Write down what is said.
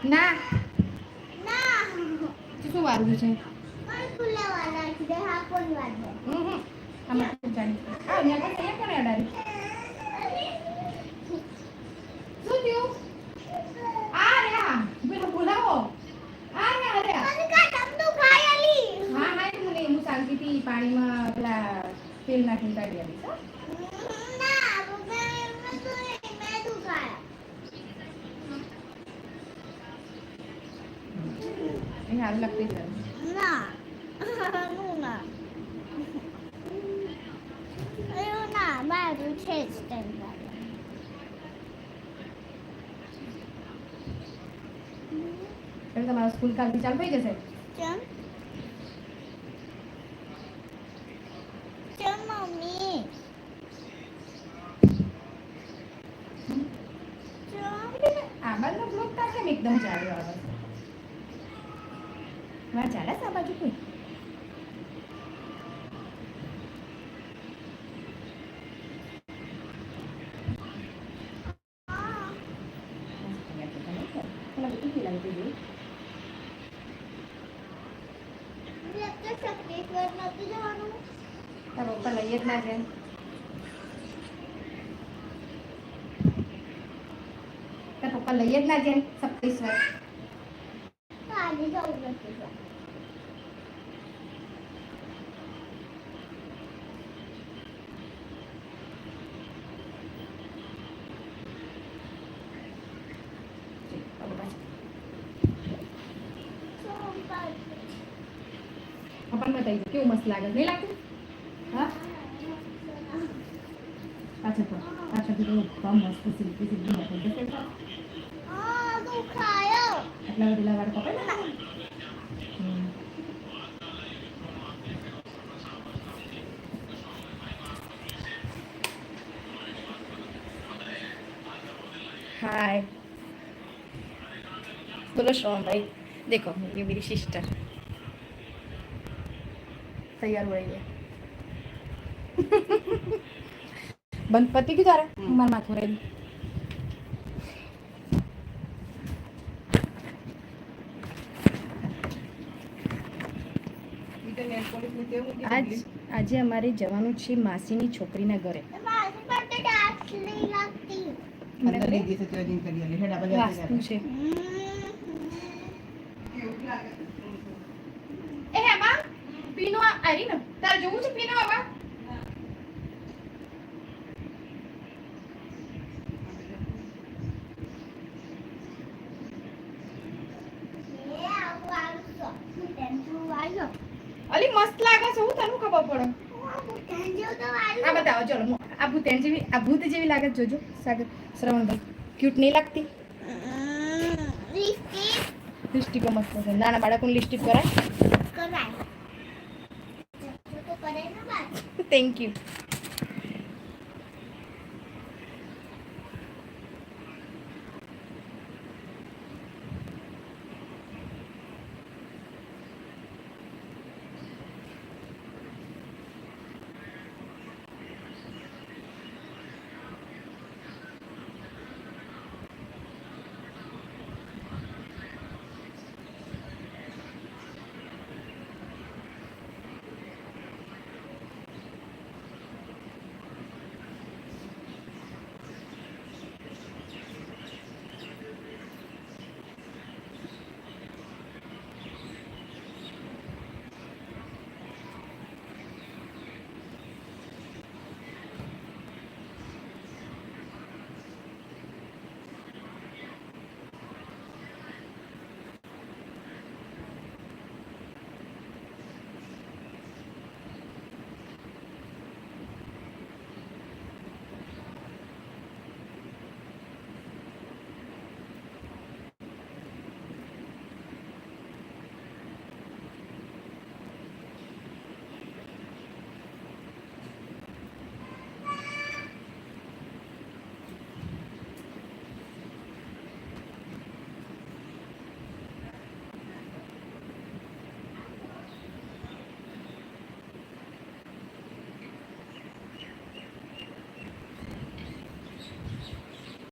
ના શું વારવું છે આમાં કોને અડાડી શું થયું આ રે હા પેલો બોલાવો આ રે અરે હા હા મને હું શાંતિથી પાણીમાં પેલા તેલ નાખીને કાઢી આપીશ હો. એ સારું લાગતું છે એટલે તમારા સ્કૂલ કાલથી ચાલુ થઈ જશે આ બાજુ બ્લોક તા કેમ એકદમ ચાલ્યો આવે વા ચાલે છે આ બાજુ કોઈ તારો પપ્પા લઈએ જ ના જાય તારા પપ્પા લઈએ જ ના જાય સપ્તેશ્વર अपन बताइए क्यों मस्त लागत नहीं लागत हाँ अच्छा तो कम मस्त सिल्की सिल्की मतलब जैसे એટલા બધા વાળ પકડ ના हाय बोलो श्रवण भाई देखो ये मेरी सिस्टर तैयार हो रही है बंद पति की तारा मार माथो रे આજે અમારે જવાનું છે માસીની છોકરીના ઘરે વાસ્તુ છે એ હેમા પીનો આરી ને તાર જોવું છે પીનો આવા અલી મસ્ત લાગે છે હું તને ખબર પડે આ બતાવો ચલો આ ભૂત જેવી લાગે જોજો સાગર શ્રવણભાઈ ક્યુટ નહીં લાગતી લિપસ્ટિક મસ્ત છે નાના બાળકોને લિપસ્ટિક કરાય થેન્ક યુ